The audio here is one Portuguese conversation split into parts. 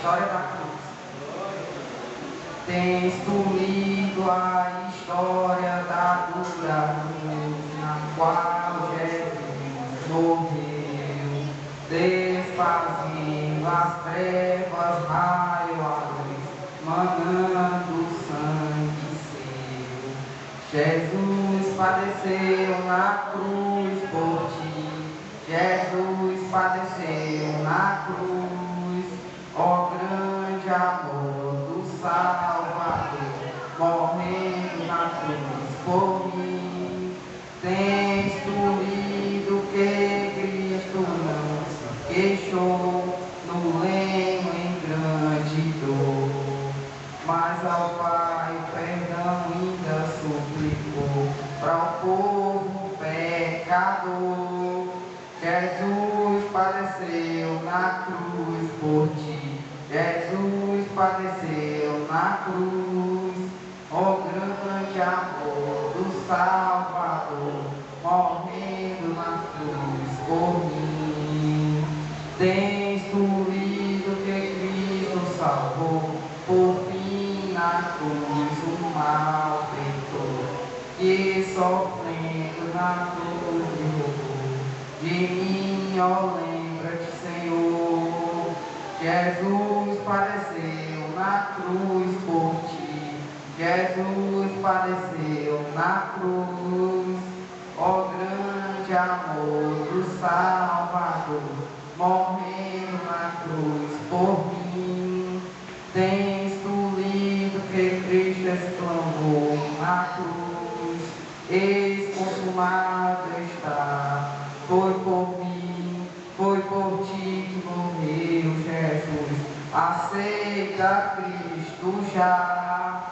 história da cruz. Tens tu lido a história da dura cruz, na qual Jesus morreu, desfazendo as trevas, raio a luz, manando sangue seu. Jesus padeceu na cruz por ti, Jesus padeceu na cruz, ó grande amor do Salvador, morrendo na cruz por mim. Tens tu lido que Cristo não se queixou no lenho em grande dor, mas ao Pai perdão ainda suplicou para o povo pecador. Jesus padeceu na cruz por ti, Jesus padeceu na cruz, ó grande amor do Salvador, morrendo na cruz por mim. Tens tu lido que Cristo salvou, por fim na cruz o malfeitor, que sofrendo na cruz derrubou. De mim, ó, lembra-te, Senhor. Jesus padeceu na cruz por ti, Jesus padeceu na cruz, ó grande amor do Salvador, morrendo na cruz por mim. Tens tu lido que Cristo exclamou na cruz, eis consumado está. Foi por mim, foi por ti que morreu Jesus. Aceita Cristo já.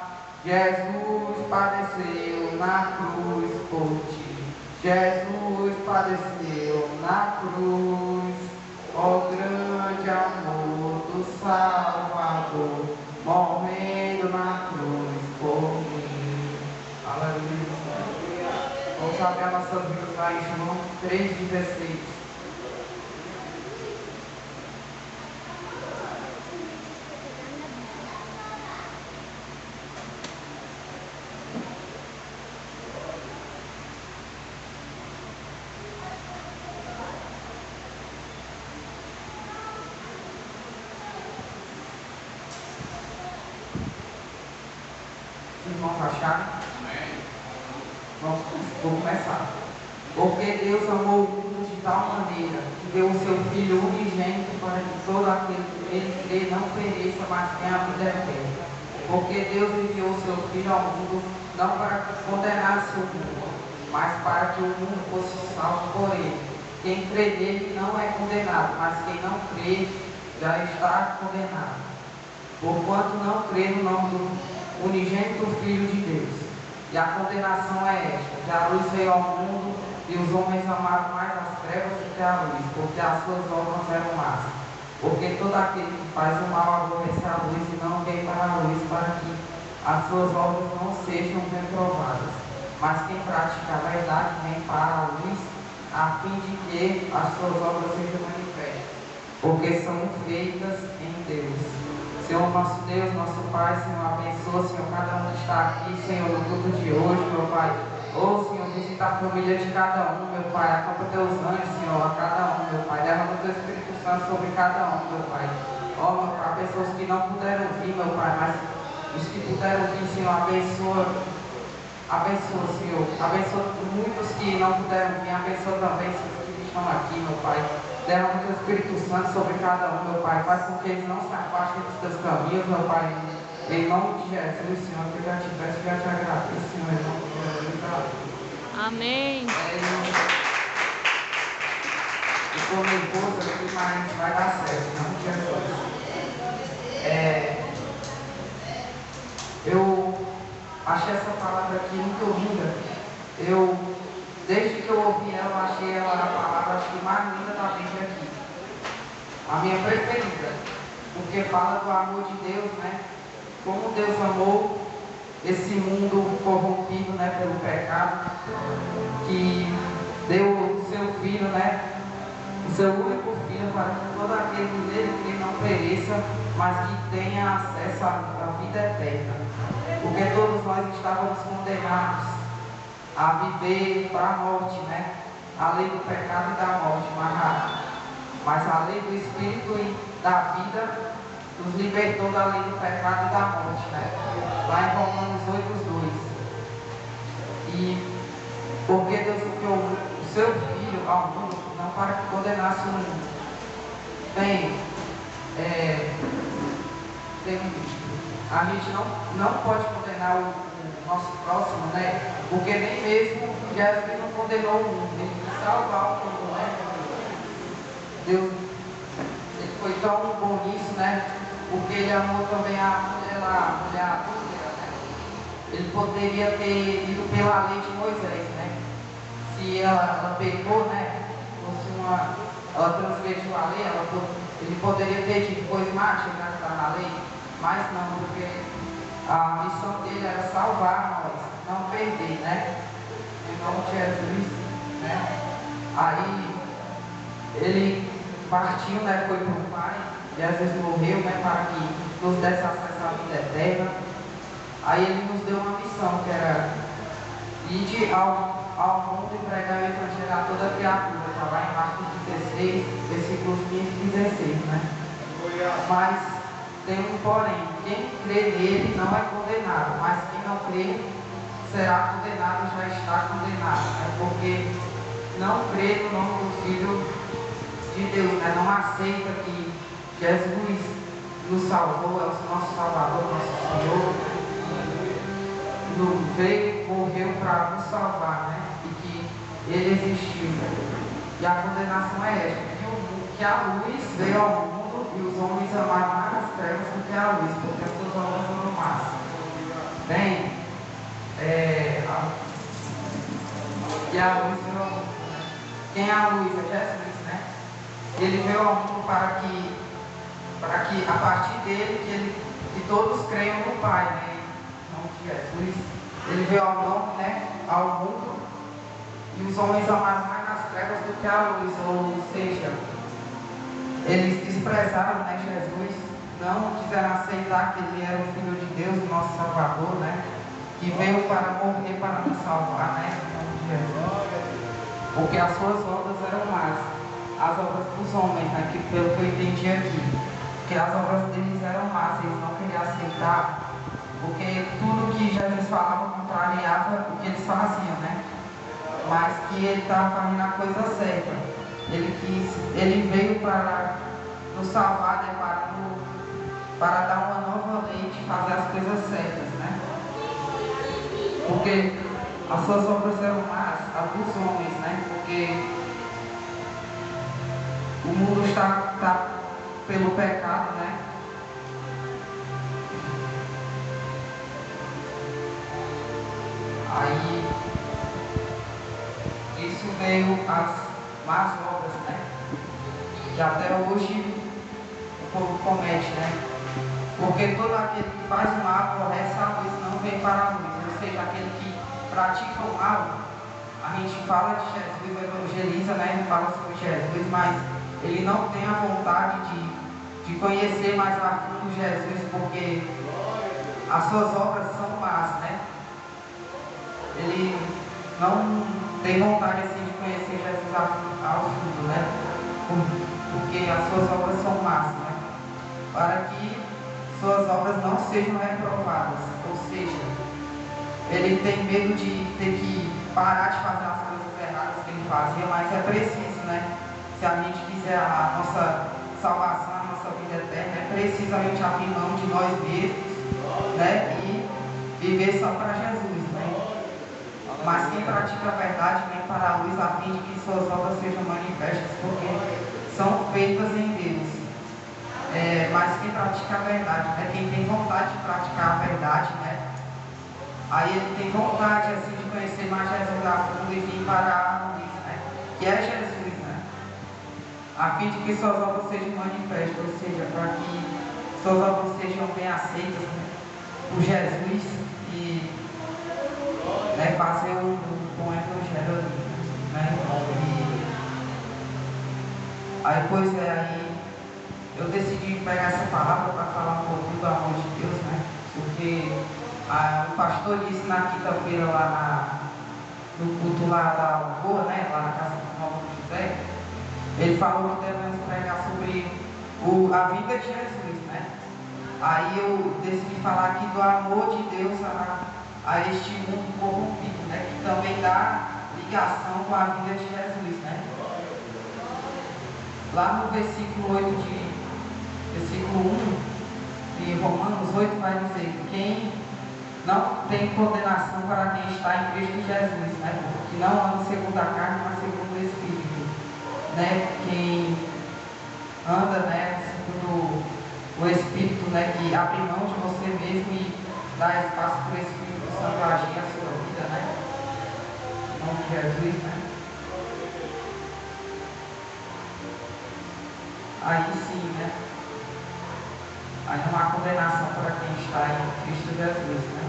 Jesus padeceu na cruz por ti, Jesus padeceu na cruz, ó grande amor do Salvador, morrendo na cruz por mim. Aleluia. Vamos abrir a nossa Bíblia lá em João 3,16. Irmãos acharam? Vou começar. Porque Deus amou o mundo de tal maneira que deu o seu Filho unigênito para que todo aquele que nele crê não pereça, mas tenha a vida eterna. Porque Deus enviou o seu Filho ao mundo não para condenar o mundo, mas para que o mundo fosse salvo por ele. Quem crê nele não é condenado, mas quem não crê já está condenado, porquanto não crê no nome do unigênito Filho de Deus. E a condenação é esta, que a luz veio ao mundo e os homens amaram mais as trevas do que a luz, porque as suas obras eram más. Porque todo aquele que faz o mal aborrece a luz e não vem para a luz, para que as suas obras não sejam reprovadas. Mas quem pratica a verdade vem para a luz, a fim de que as suas obras sejam manifestas, porque são feitas em Deus. Senhor nosso Deus, nosso Pai, Senhor, abençoa, Senhor, cada um que está aqui, Senhor, no culto de hoje, meu Pai. Senhor, visita a família de cada um, meu Pai. Acampa teus anjos, Senhor, a cada um, meu Pai. Derrama o teu Espírito Santo sobre cada um, meu Pai. Meu Pai, pessoas que não puderam vir, meu Pai, mas os que puderam vir, Senhor, abençoa. Abençoa, Senhor. Abençoa muitos que não puderam vir. Abençoa também os que estão aqui, meu Pai. Derrama o teu Espírito Santo sobre cada um, meu Pai. Faz com que eles não se afastem dos teus caminhos, meu Pai. Em nome de Jesus, Senhor, que eu já te peço, já te agradeço, Senhor, em nome de Jesus. Amém. Eu estou nervoso aqui, mas vai dar certo, em nome de Jesus. Eu achei essa palavra aqui muito linda. Desde que eu ouvi ela, eu achei ela a palavra acho que mais linda da Bíblia aqui. A minha preferida. Porque fala do amor de Deus, né? Como Deus amou esse mundo corrompido, né, pelo pecado, que deu o seu Filho, né? O seu único Filho, para que todo aquele que nele não pereça, mas que tenha acesso à vida eterna. Porque todos nós estávamos condenados a viver para a morte, né? A lei do pecado e da morte, mas a lei do Espírito e da vida nos libertou da lei do pecado e da morte, né? Lá em Romanos 8:2. E porque Deus enviou o seu Filho ao mundo, não para que condenasse o mundo. Bem, a gente não pode condenar o nosso próximo, né? Porque nem mesmo Jesus não condenou o mundo, ele quis salvar o mundo, né? Deus, ele foi tão bom nisso, né? Porque ele amou também a mulher lá, a mulher adúltera, né? Ele poderia ter ido pela lei de Moisés, né? Se ela pecou, né? Ou se ela transgrediu a lei, ele poderia ter dito, pois mate, já está na lei. Mas não, porque a missão dele era salvar nós, não perder, né? Em nome de Jesus, né? Aí ele partiu, né? Foi para o Pai, Jesus morreu, né? Para que nos desse acesso à vida eterna. Aí ele nos deu uma missão que era ir ao mundo e pregar o Evangelho a toda criatura. Está lá em Marcos 16, versículos 15 e 16, né? Mas tem um porém, quem crê nele não é condenado, mas quem não crê será condenado, já está condenado, né? Porque não crê no nome do Filho de Deus, né? Não aceita que Jesus nos salvou, é o nosso Salvador, nosso Senhor. Veio, morreu para nos salvar, né? E que ele existiu. E a condenação é esta, que a luz veio ao mundo e os homens amaram mais as trevas do que a luz, porque as suas obras foram más. Bem, e a luz veio ao mundo. Quem é a luz? É Jesus, né? Ele veio ao mundo para que a partir dele, que todos creiam no Pai, né? Jesus, ele veio ao mundo, né, ao mundo, e os homens amaram mais nas trevas do que a luz, ou seja, eles desprezaram, né, Jesus, não quiseram aceitar que ele era o Filho de Deus, o nosso Salvador, né, que veio para morrer para nos salvar, né, em nome de Jesus, porque as suas obras eram más, as obras dos homens, né, que pelo que eu entendi aqui, que as obras deles eram más, eles não queriam aceitar. Porque tudo que Jesus falava contrariava o que eles faziam, né? Mas que ele estava fazendo a coisa certa. Ele veio para nos salvar, né? Para dar uma nova lei de fazer as coisas certas, né? Porque as suas obras eram más, as dos homens, né? Porque o mundo está pelo pecado, né? Aí, isso veio as más obras, né? Que até hoje o povo comete, né? Porque todo aquele que faz o mal aborrece a luz, não vem para a luz. Ou seja, aquele que pratica o mal, a gente fala de Jesus, evangeliza, né? Ele fala sobre Jesus, mas ele não tem a vontade de conhecer mais a fundo Jesus, porque as suas obras são más, né? Ele não tem vontade assim de conhecer Jesus ao fundo, né? Porque as suas obras são más, né? Para que suas obras não sejam reprovadas. Ou seja, ele tem medo de ter que parar de fazer as coisas erradas que ele fazia, mas é preciso, né? Se a gente quiser a nossa salvação, a nossa vida eterna, é preciso a gente abrir mão de nós mesmos, né? E viver só para Jesus, né? Mas quem pratica a verdade vem para a luz a fim de que suas obras sejam manifestas, porque são feitas em Deus. Mas quem pratica a verdade, né? Quem tem vontade de praticar a verdade, né? Aí ele tem vontade assim de conhecer mais Jesus a fundo e vir para a luz, né? Que é Jesus, né? A fim de que suas obras sejam manifestas, ou seja, para que suas obras sejam bem aceitas, né? Por Jesus e fazer um bom evangelho ali, né? Aí, pois aí eu decidi pegar essa palavra para falar um pouquinho do amor de Deus, né? Porque o pastor disse na quinta-feira lá no culto lá da Lagoa, né? Lá na casa do Nova José, ele falou que devemos pregar sobre a vida de Jesus, né? Aí eu decidi falar aqui do amor de Deus a este mundo corrompido, né? Que também dá ligação com a vida de Jesus, né? Lá no versículo 1 de Romanos 8 vai dizer: quem não tem condenação para quem está em Cristo Jesus, né? Que não anda segundo a carne, mas segundo o Espírito, né? Quem anda, né, segundo o Espírito, né, que abre mão de você mesmo e dá espaço para o Espírito Santo agir a sua vida, né? Em nome de Jesus, né? Aí sim, né? Aí não há condenação para quem está em Cristo Jesus, né?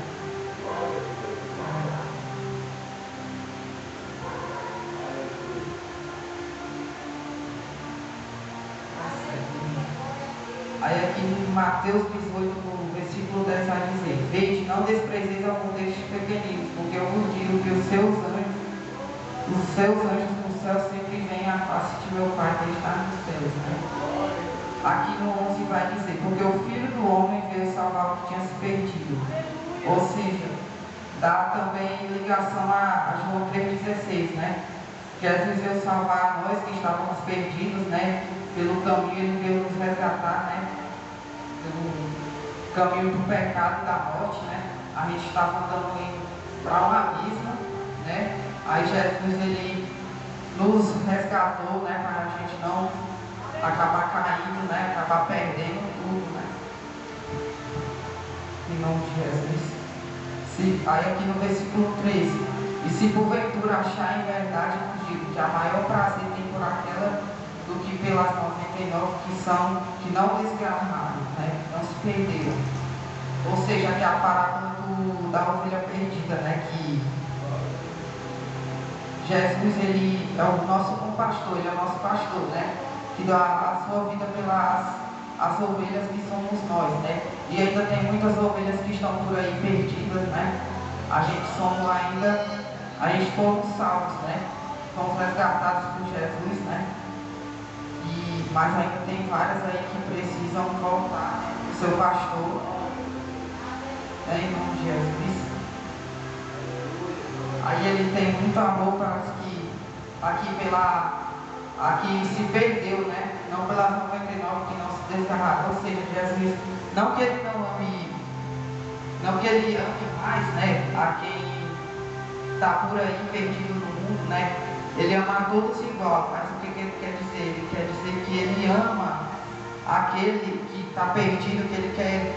Aí aqui em Mateus 18, no versículo 10 vai dizer: vede, não desprezeis algum destes pequeninos, porque eu vos digo que os seus anjos no céu sempre veem a face de meu Pai que está nos céus, né? Aqui no 11 vai dizer: porque o Filho do Homem veio salvar o que tinha se perdido. Ou seja, dá também ligação a João 3,16, né? Jesus veio salvar nós que estávamos perdidos, né? Pelo caminho ele veio nos resgatar, né? Pelo caminho do pecado e da morte, né? A gente estava andando para um abismo, né? Aí Jesus ele nos resgatou, né? Para a gente não acabar caindo, né? Acabar perdendo tudo, né? Em nome de Jesus. Aí aqui no versículo 13: e se porventura achar em verdade, vos digo que a maior prazer tem por aquela do que pelas 99 que não desgarraram, né? Não se perderam. Ou seja, aqui a parábola da ovelha perdida, né? Que Jesus ele é o nosso bom pastor, ele é o nosso pastor, né? Que dá a sua vida pelas as ovelhas que somos nós, né? E ainda tem muitas ovelhas que estão por aí perdidas, né? A gente fomos salvos, né? Fomos resgatados por Jesus, né? Mas ainda tem várias aí que precisam voltar, né? O seu pastor, né? Em nome de Jesus. Aí ele tem muito amor para os que aqui se perdeu, né? Não pelas 99 que não se desgarraram. Ou seja, Jesus, não que ele mais, né? A quem está por aí perdido no mundo, né? Ele ama a todos igual, mas o que ele quer dizer? Ele quer dizer que ele ama aquele que está perdido, que ele quer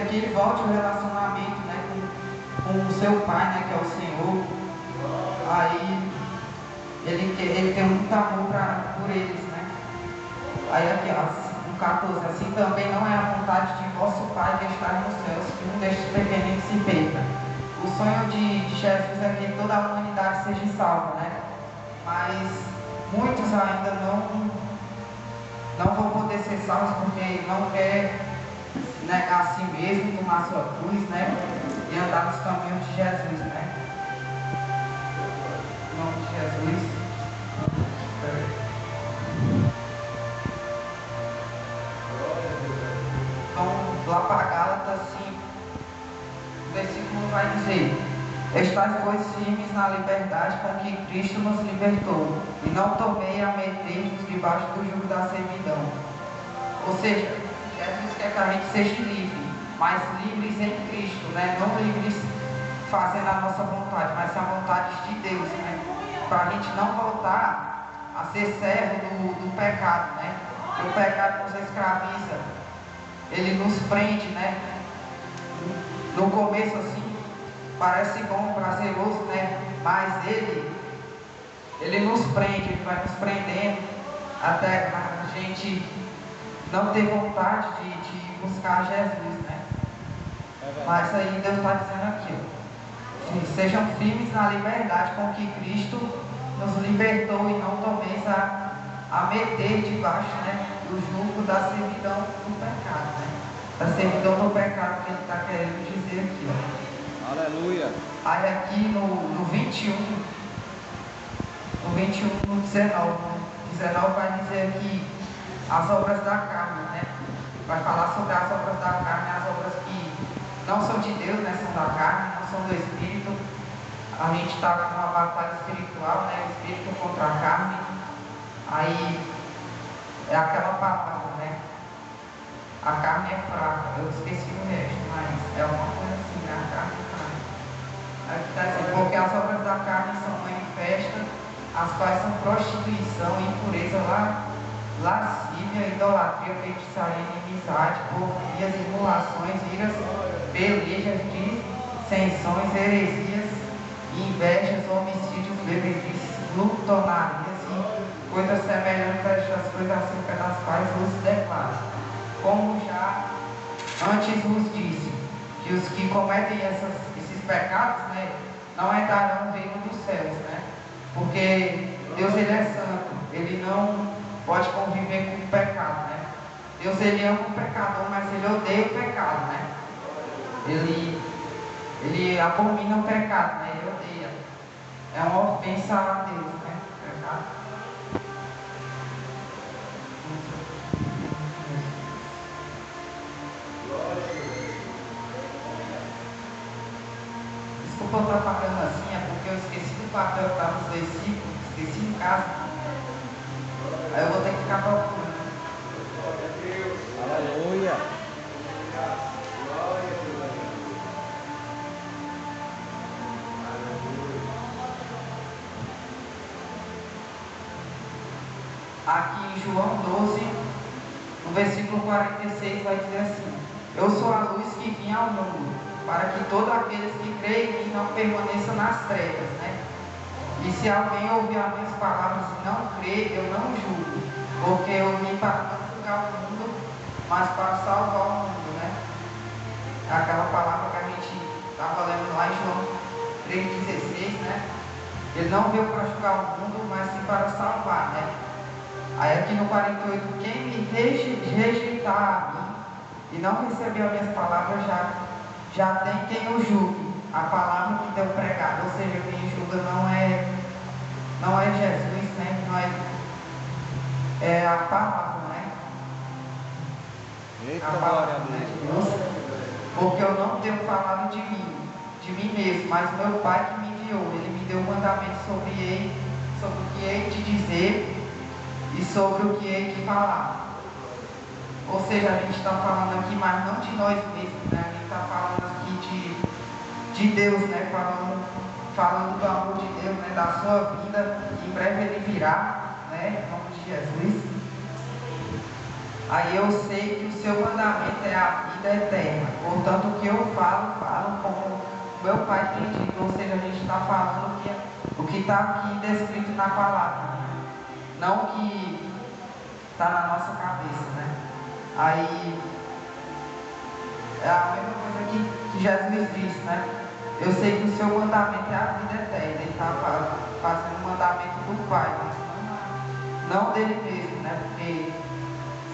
que ele volte ao relacionamento, né, com o seu Pai, né, que é o Senhor. Aí ele tem muito amor por eles, né? Aí aqui, ó, no 14: assim também não é a vontade de vosso Pai que está nos céus que um destes pequeninos se perca. O sonho de Jesus é que toda a humanidade seja salva, né? Mas muitos ainda não vão poder ser salvos porque não quer negar a si mesmo, tomar sua cruz, né? E andar nos caminhos de Jesus, né? Em nome de Jesus. Então, lá para Gálatas 5, o versículo vai dizer: estais, pois, firmes na liberdade com que Cristo nos libertou, e não tomei a meter-vos debaixo do jugo da servidão. Ou seja, Jesus quer que a gente seja livre, mas livres em Cristo, né? Não livres fazendo a nossa vontade, mas a vontade de Deus, né? Para a gente não voltar a ser servo do pecado, né? Porque o pecado nos escraviza, ele nos prende, né? No começo assim, parece bom, prazeroso, né? Mas ele nos prende, ele vai nos prendendo até a gente não ter vontade de buscar Jesus, né? Mas aí Deus está dizendo aqui, ó, sejam firmes na liberdade com que Cristo nos libertou e não tomeis a meter debaixo, né, do jugo da servidão do pecado, né? Da servidão do pecado que ele está querendo dizer aqui, ó. Aleluia. Aí aqui no 21, no 19, 19 vai dizer aqui as obras da carne, né? Vai falar sobre as obras da carne, as obras que não são de Deus, né? São da carne, não são do Espírito. A gente está com uma batalha espiritual, né? O Espírito contra a carne. Aí é aquela palavra, né? A carne é fraca. Eu esqueci o resto, mas é uma coisa assim, né? A carne é fraca. Aqui está assim, porque as obras da carne são manifestas, as quais são prostituição, impureza, lascívia, idolatria, feitiçaria, inimizade, porfias, emulações, iras, pelejas, dissensões, heresias, invejas, homicídios, bebedices, glutonarias e coisas semelhantes a estas coisas acerca das quais vos declaro. Como já antes vos disse, que os que cometem esses pecados, né, não entrarão no reino dos céus, né? Porque Deus, ele é santo, ele não pode conviver com o pecado, né? Deus, ele ama o pecador, mas ele odeia o pecado, né? Ele abomina o pecado, né? Ele odeia. É uma ofensa a Deus, né? O pecado. Desculpa eu estar falando assim, é porque eu esqueci do papel que estava nos versículos, esqueci em casa. Aí eu vou ter que ficar procurando. Aleluia. Aqui em João 12, no versículo 46, vai dizer assim: eu sou a luz que vim ao mundo, para que todos aqueles que creem em mim não permaneçam nas trevas, né? E se alguém ouvir as minhas palavras e não crer, eu não julgo, porque eu vim para não julgar o mundo, mas para salvar o mundo, né? É aquela palavra que a gente estava lendo lá em João 3,16, né? Ele não veio para julgar o mundo, mas sim para salvar, né? Aí aqui no 48, quem me rejeitar a mim e não receber as minhas palavras já tem quem o julgue. A palavra que deu pregado, ou seja, quem julga não é Jesus, né? Não é a palavra, né? Eita, a palavra, glória a né, Deus. de Deus. Porque eu não tenho falado de mim mesmo, mas meu Pai que me enviou, ele me deu um mandamento sobre o que hei de dizer e sobre o que hei de falar. Ou seja, a gente está falando aqui, mas não de nós mesmos, né? A gente está falando aqui de Deus, né? Falando do amor de Deus, né? Da sua vida, que em breve ele virá, né? Em nome de Jesus. Aí eu sei que o seu mandamento é a vida eterna. Portanto, o que eu falo como meu Pai tem dito. Ou seja, a gente está falando o que está aqui descrito na palavra, não o que está na nossa cabeça, né? Aí é a mesma coisa que Jesus disse, né? Eu sei que o seu mandamento é a vida eterna. Ele está fazendo o mandamento do Pai, mas não dele mesmo, né? Porque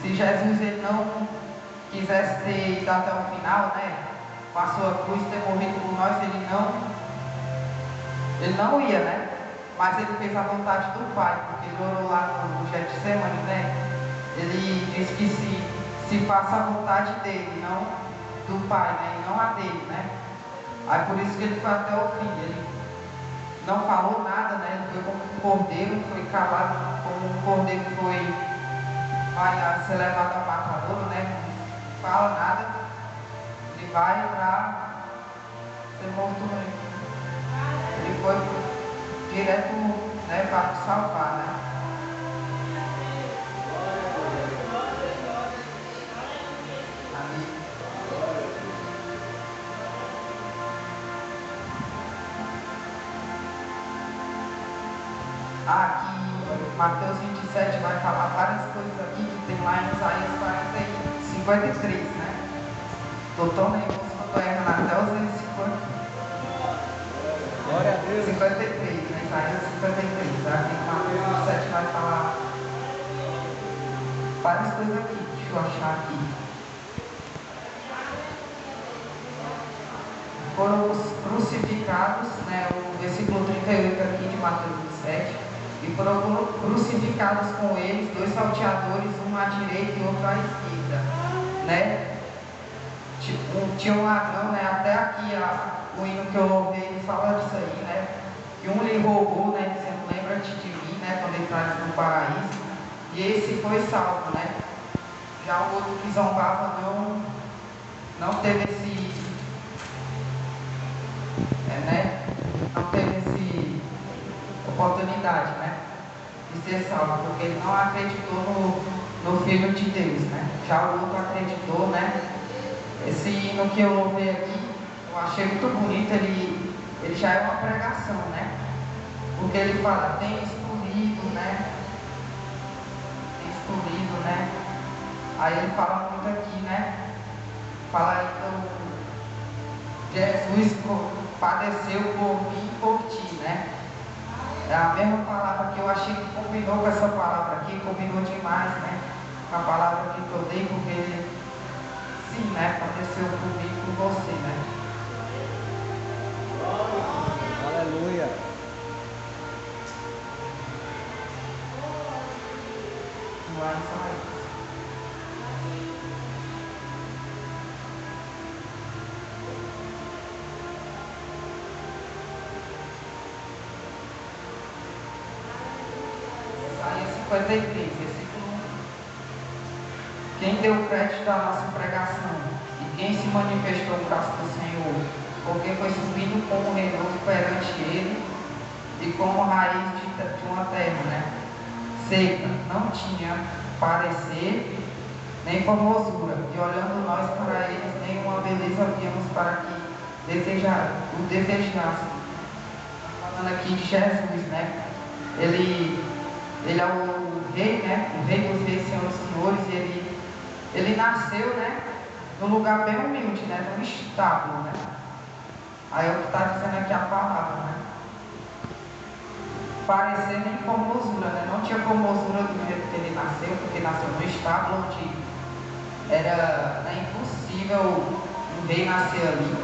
se Jesus ele não quisesse ter ido até o final, né? Com a sua cruz, ter morrido por nós, ele não ia, né? Mas ele fez a vontade do Pai, porque ele orou lá no Getsemane, né? Ele disse que se faça a vontade dele, não do Pai, né? E não a dele, né? Aí por isso que ele foi até o fim. Ele não falou nada, né? Ele foi como um cordeiro, foi calado, como um cordeiro que vai ser levado ao matadouro, né? Não fala nada. Ele vai para ser morto mesmo. Ele foi direto, né, para te salvar, né? Aqui em Mateus 27 vai falar várias coisas aqui que tem lá em Isaías 53, né? Estou tão nervoso que eu estou errando até os versículos aqui. Glória a Deus. 53, né? Isaías 53. Aqui em Mateus 27 vai falar várias coisas aqui, deixa eu achar aqui. Foram crucificados, né, o versículo 38 aqui de Mateus 27, e foram crucificados com eles 2 salteadores, um à direita e outro à esquerda, né? Tinha um ladrão, né? Até aqui o hino que eu ouvi, ele fala disso aí, né? Que um lhe roubou, né? Dizendo, lembra-te de mim, né? Quando ele traz no paraíso. E esse foi salvo, né? Já o outro que zombava não teve né? Não teve essa oportunidade, né? De ser salvo, porque ele não acreditou no Filho de Deus, né? Já o outro acreditou, né? Esse hino que eu louvei aqui, eu achei muito bonito, ele já é uma pregação, né? Porque ele fala, tem escolhido, né? Tem escolhido, né? Aí ele fala muito aqui, né? Fala aí que Jesus padeceu por mim e por ti, né? É a mesma palavra que eu achei que combinou com essa palavra aqui, combinou demais, né? Com a palavra que eu dei, porque ele, sim, né? Padeceu por mim e por você, né? Aleluia. Não é só isso. Isaías 53, versículo 1. Quem deu crédito à nossa pregação e quem se manifestou o braço do Senhor, porque foi subindo como renovo perante ele e como raiz de uma terra, né? Seca, não tinha parecer nem formosura, e olhando nós para eles, nenhuma beleza víamos para que o desejasse. Falando aqui de Jesus, né? Ele é o rei, né? O rei dos reis, senhor dos senhores, e ele nasceu, né? Num lugar bem humilde, né? Num estábulo, né? Aí é o que está dizendo aqui a palavra, né? Parecer nem formosura, né? Não tinha formosura do jeito que ele nasceu, porque nasceu no estábulo onde era impossível um rei nascer ali,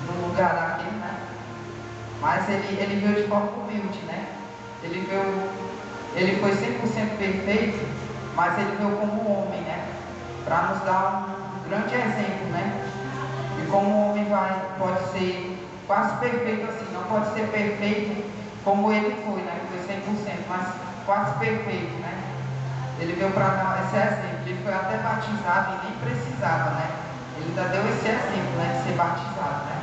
num lugar daquele, né? Mas ele veio de forma humilde, né? Ele foi 100% perfeito, mas ele veio como homem, né? Para nos dar um grande exemplo, né? E como o homem pode ser quase perfeito assim, não pode ser perfeito como ele foi, né? Foi 100%, mas quase perfeito, né? Ele veio para dar esse exemplo. Ele foi até batizado e nem precisava, né? Ele ainda deu esse exemplo, né? De ser batizado, né?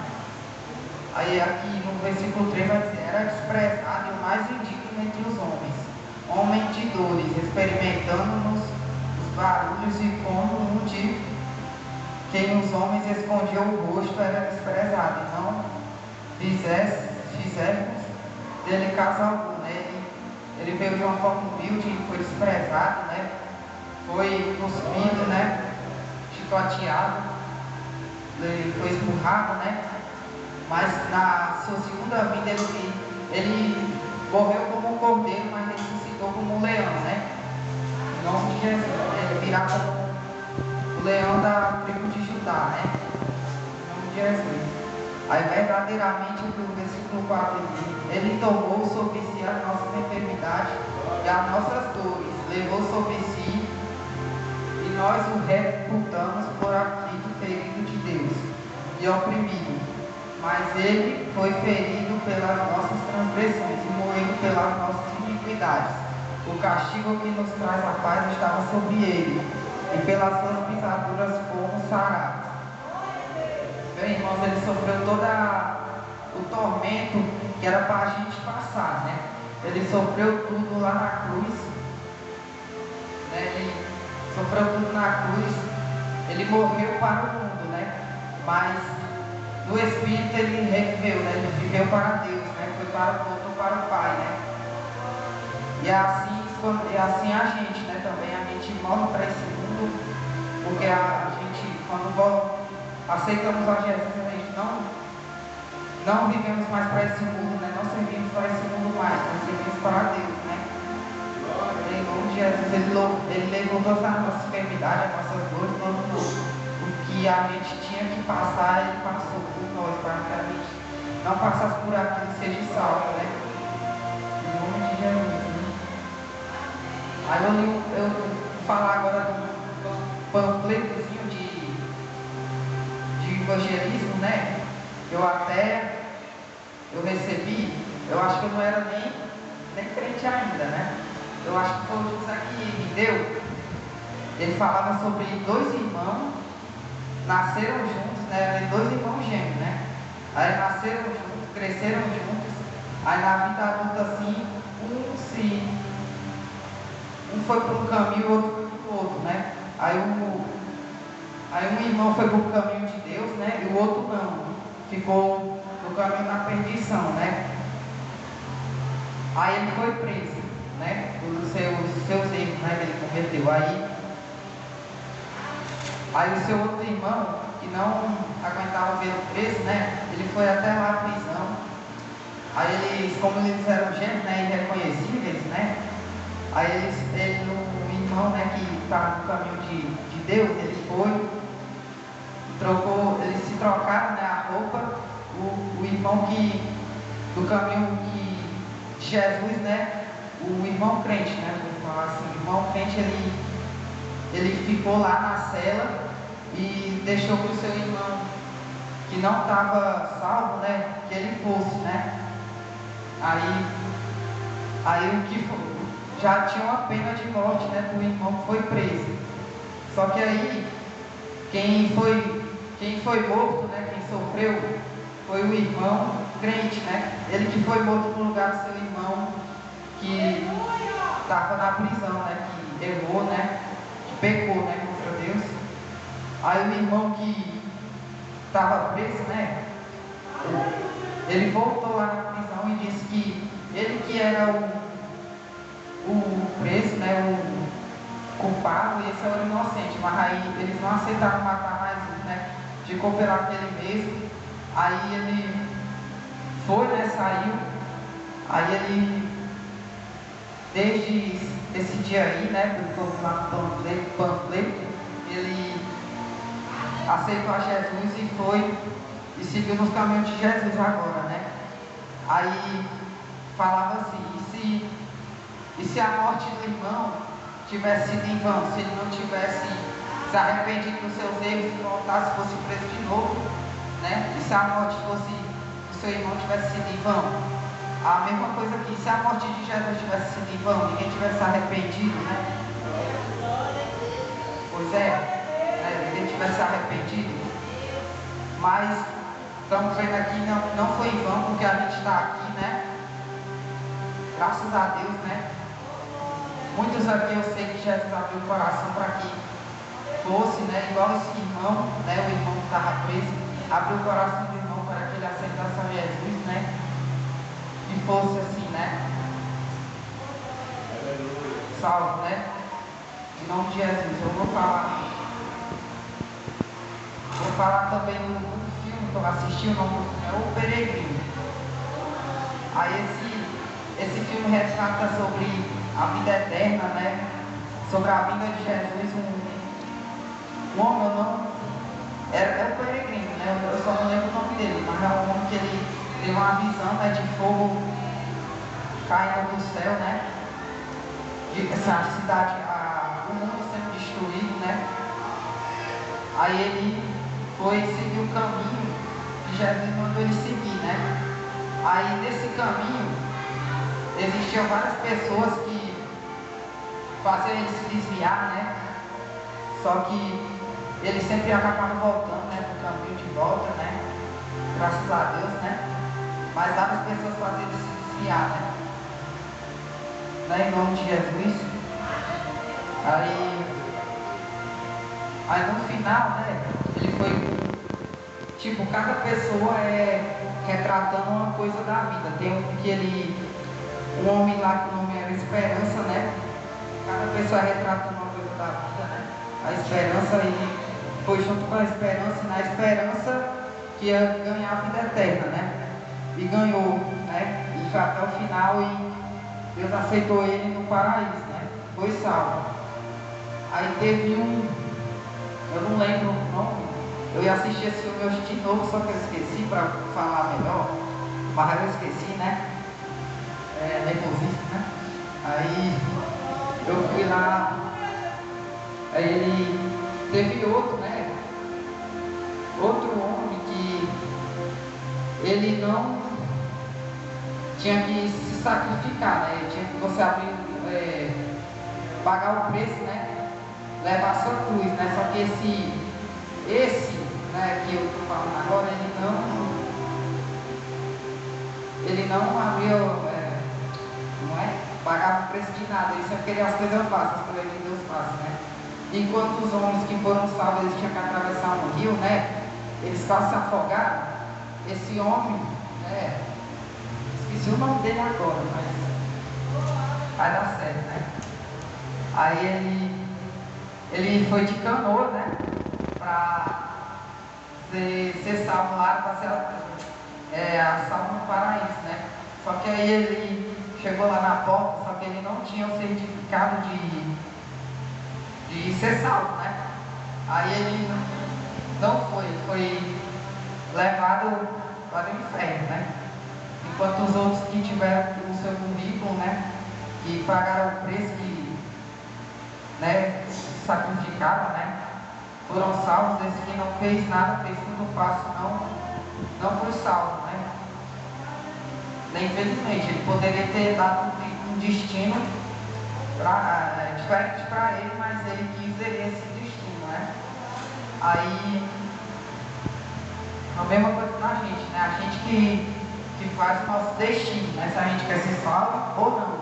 Aí aqui no versículo 3 vai dizer, era desprezado e o mais indigno entre os homens, homem de dores, experimentando os barulhos e como um de quem os homens escondiam o rosto era desprezado, e não fizemos dele caso algum, né? Ele veio de uma forma humilde, foi desprezado, né? Foi cuspido, né? Chicoteado, foi esmurrado, né? Mas na sua segunda vinda ele morreu como um cordeiro, mas ressuscitou como um leão, né? Em nome de Jesus, ele virá como o leão da tribo de Judá, né? Em nome de Jesus. Aí verdadeiramente o versículo 4 diz, ele tomou sobre si as nossas enfermidades e as nossas dores, levou sobre si e nós o reputamos por aflito, ferido de Deus e oprimido. Mas ele foi ferido pelas nossas transgressões e moído pelas nossas iniquidades. O castigo que nos traz a paz estava sobre ele, e pelas suas pisaduras fomos sarados. Bem, irmãos, ele sofreu todo o tormento que era para a gente passar, né? Ele sofreu tudo lá na cruz, né? Ele sofreu tudo na cruz, ele morreu para o mundo, né? Mas no Espírito ele reviveu, né? Ele viveu para Deus, né? Foi voltou para o Pai, né? E assim a gente, né? Também a gente morre para esse mundo, porque a gente, quando aceitamos a Jesus, a gente não vivemos mais para esse mundo, né? Não servimos para esse mundo mais, nós servimos para Deus, né? Em nome de de Jesus, ele levou todas as nossas enfermidades, as nossas dores, todo o que a gente tinha que passar, ele passou por nós, para que a gente não passasse por aquilo e seja salvo, né? Em nome de Jesus, né? Aí eu vou falar agora do panfletozinho de evangelismo, né? Eu recebi, eu acho que eu não era nem crente ainda, né? Eu acho que foi o José que me deu. Ele falava sobre dois irmãos, nasceram juntos, né? Dois irmãos gêmeos, né? Aí nasceram juntos, cresceram juntos, aí na vida adulta assim, um foi para um caminho e o outro foi para o outro, né? Aí um irmão foi para o caminho de Deus, né? E o outro não, ficou no caminho da perdição, né? Aí ele foi preso, né? Por seus erros, né? Que ele cometeu. Aí o seu outro irmão, que não aguentava ver o preso, né? Ele foi até lá à prisão. Aí eles, como eles eram gêmeos, né? Irreconhecíveis, né? Aí o irmão, né? Que estava no caminho de Deus, ele foi, eles se trocaram, né? A roupa. O irmão do caminho de Jesus, né? O irmão crente, né? Vou falar assim, o irmão crente, ele ficou lá na cela e deixou que o seu irmão, que não estava salvo, né? Que ele fosse, né? Aí o que foi, já tinha uma pena de morte, né? Do irmão que foi preso. Só que aí, quem foi morto, né? Quem sofreu foi o irmão crente, né? Ele que foi morto no lugar do seu irmão que estava na prisão, né? Que errou, né? Que pecou, né? Contra Deus. Aí o irmão que estava preso, né? Ele voltou lá na prisão e disse que ele que era o preso, né? O culpado, e esse era o inocente. Mas aí eles não aceitaram matar mais um, né? Ficou pelo aquele mesmo. Aí ele foi, né? Saiu. Aí ele, desde esse dia aí, né? Porque lá no panfleto, ele aceitou a Jesus e foi e seguiu nos caminhos de Jesus agora, né? Aí falava assim, e se a morte do irmão tivesse sido em vão, se ele não tivesse se arrependido dos seus erros e voltasse, fosse preso de novo, né? E se a morte do seu irmão tivesse sido em vão, a mesma coisa que se a morte de Jesus tivesse sido em vão, ninguém tivesse arrependido, né? Pois é, ninguém tivesse arrependido, mas estamos vendo aqui, não foi em vão, porque a gente está aqui, né? Graças a Deus, né? Muitos aqui eu sei que Jesus abriu o coração para que fosse, né? Igual esse irmão, né? O irmão que estava preso, abriu o coração do irmão para que ele aceitasse a Jesus, né? E fosse assim, né? Salvo, né? Em nome de Jesus. Eu vou falar também do filme que eu assisti, o nome do filme é O Peregrino. Aí esse filme retrata sobre a vida eterna, né? Sobre a vinda de Jesus, um homem, não, é o peregrino, né? Eu só não lembro o nome dele, mas é um homem que ele teve uma visão, né, de fogo caindo do céu, né? Essa cidade, o mundo sendo destruído, né? Aí ele foi seguir o caminho que Jesus mandou ele seguir, né? Aí nesse caminho existiam várias pessoas que faziam ele se desviar, né? Só que ele sempre acabava voltando, né? Pro caminho de volta, né? Graças a Deus, né? Mas várias pessoas faziam ele se desviar, né? Em nome de Jesus. Aí no final, né? Ele foi, tipo, cada pessoa retratando uma coisa da vida. Tem um homem lá que o nome era Esperança, né? Cada pessoa retratando uma coisa da vida, né? A esperança, ele foi junto com a esperança, e na esperança que ia ganhar a vida eterna, né? E ganhou, né? E foi até o final e Deus aceitou ele no paraíso, né? foi salvo. Aí teve um, eu não lembro o nome, eu ia assistir esse filme hoje de novo, só que eu esqueci para falar melhor, mas eu esqueci, né? Nervosismo, né? Aí eu fui lá, aí ele teve outro, né? Outro homem que ele não tinha que se sacrificar, né? Ele tinha que você abrir, pagar o preço, né? Levar a sua cruz, né? Só que esse, né, que eu estou falando agora, ele não abriu, não é? Pagava o preço de nada, ele sempre queria as coisas fáceis, as coisas de Deus fáceis, né? Enquanto os homens que foram salvos, eles tinham que atravessar um rio, né? Eles quase se afogaram. Esse homem, né? Esqueci o nome dele agora, mas vai dar certo, né? Aí ele foi de canoa, né? Para ser salvo lá, para ser salvo no paraíso, né? Só que aí ele chegou lá na porta, só que ele não tinha o certificado de ser salvo, né? Aí ele não foi levado para o inferno, né? Enquanto os outros que tiveram o seu currículo, né? Que pagaram o preço, que, né, sacrificaram, né? Foram salvos. Esse que não fez nada, fez tudo fácil, não foi salvo, né? Infelizmente, ele poderia ter dado um destino diferente para ele, mas ele quis esse destino, né? Aí, a mesma coisa na gente, né? A gente que faz o nosso destino, né? Se a gente quer ser salvo ou não.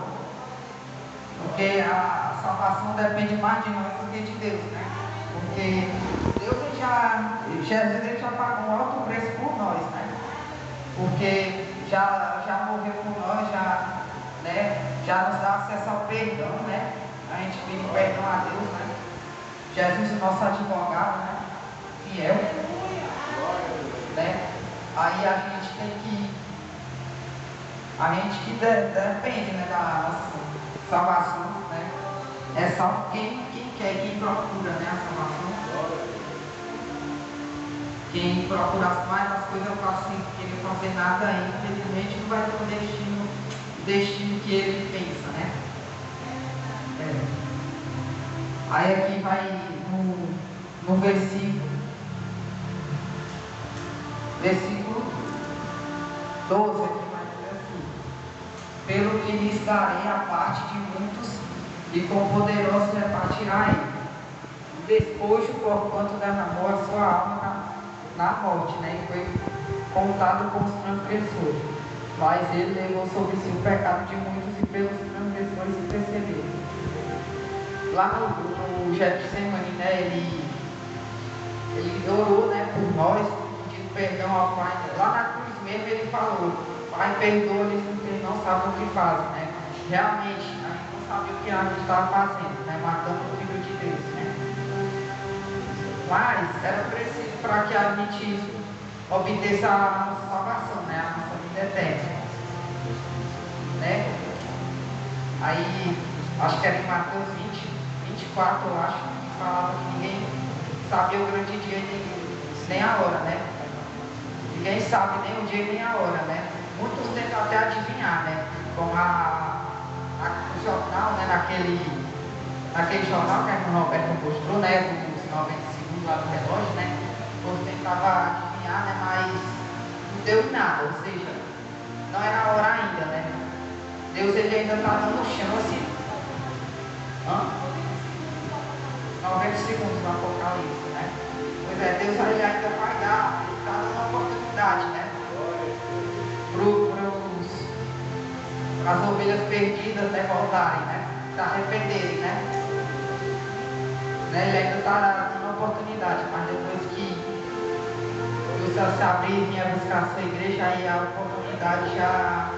Porque a salvação depende mais de nós do que de Deus, né? Porque Jesus ele já pagou um alto preço por nós, né? Porque já morreu por nós, já nos dá acesso ao perdão, né? A gente pede perdão a Deus, né? Jesus, o nosso advogado, né? Fiel, né? Aí a gente depende, né, da nossa salvação, né? É salvo quem quer, quem procura, né, a salvação. Quem procura mais as coisas fáceis sem querer fazer nada ainda, infelizmente não vai ter o destino que ele pensa, né? Aí aqui vai no versículo 12, aqui vai dizer assim: pelo que lhes darei a parte de muitos, e com poderoso repartirá ele o despojo, porquanto derramou a sua alma na morte, né? E foi contado com os transgressores, mas ele levou sobre si o pecado de muitos, e pelos transgressores intercedeu. Lá no Getsemane, né? Ele orou, né, por nós, pedindo perdão ao Pai. Lá na cruz mesmo ele falou: Pai, perdoa-lhes porque eles não sabem o que fazem, né? Realmente, a gente não sabia o que a gente estava fazendo, né? Matando o Filho de Deus, né? Mas era preciso para que a gente obtesse a nossa salvação, né? A nossa vida eterna, né? Aí, acho que era em Mateus 24, eu acho, que falava que ninguém sabia o grande dia nem a hora, né? Ninguém sabe nem o dia nem a hora, né? Muitos tentam até adivinhar, né? Como no jornal, né? Naquele jornal que a irmã Roberta mostrou, né? Dos 90 segundos lá do relógio, né? Todos tentavam adivinhar, né? Mas não deu em nada, ou seja, não era a hora ainda, né? Deus ele ainda está dando chance. 90 segundos no Apocalipse, né? Pois é, Deus ele ainda vai dar, ele está dando uma oportunidade, né? Para as ovelhas perdidas, né, voltarem, né? Se arrependerem, né? Ele ainda está dando uma oportunidade, mas depois que Deus se abrir e vier buscar a sua igreja, aí a oportunidade já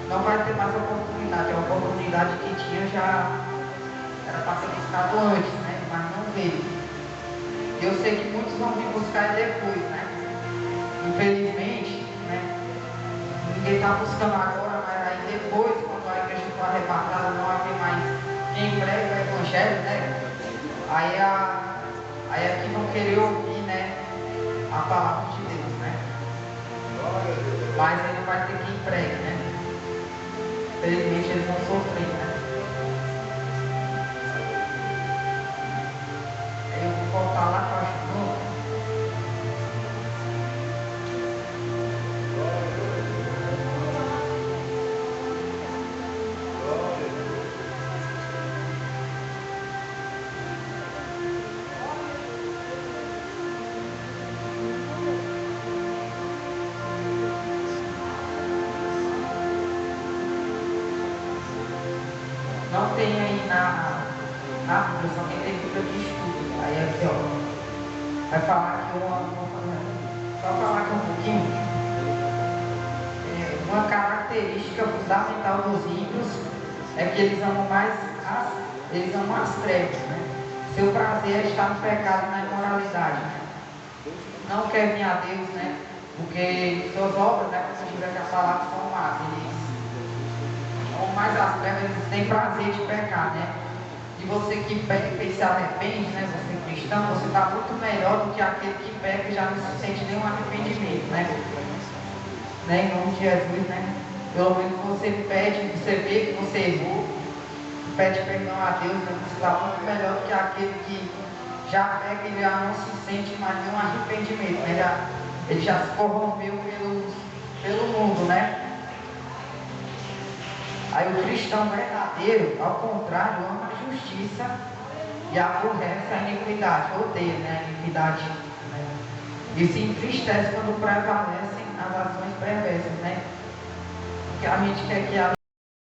não vai ter mais oportunidade. A oportunidade que tinha já era para ser buscado antes, né? Mas não veio. Eu sei que muitos vão vir buscar depois, né? Infelizmente, né? Ninguém está buscando agora, mas aí depois, quando a igreja for arrebatada, não vai ter mais quem prega o evangelho, né? Aí aqui vão querer ouvir, né? A palavra de Deus, né? Mas ele vai ter quem pregue, né? Infelizmente eles vão sofrer, né? Aí eu vou voltar lá para a novo. Não tem aí na Bíblia, só quem tem Bíblia de estudo. Aí aqui, ó, vai falar aqui só falar aqui um pouquinho. Uma característica fundamental dos ímpios é que eles amam as trevas, né? Seu prazer é estar no pecado e na imoralidade, né? Não quer vir a Deus, né? Porque suas obras, né, como tiver que falar, são más. Eles amam mais as trevas, eles têm prazer de pecar, né? E você que peca e se arrepende, né? Você cristão, você está muito melhor do que aquele que peca e já não se sente nenhum arrependimento, né? Em nome de Jesus, né? Pelo menos você pede, você vê que você errou, pede perdão a Deus, né? Você está muito melhor do que aquele que já peca e já não se sente mais nenhum arrependimento, né? Ele já se corrompeu pelo mundo, né? Aí o cristão verdadeiro, ao contrário, ama a justiça e aborrece a iniquidade, odeia, né? A iniquidade, né? E se entristece quando prevalecem as ações perversas, né? Porque a gente quer que a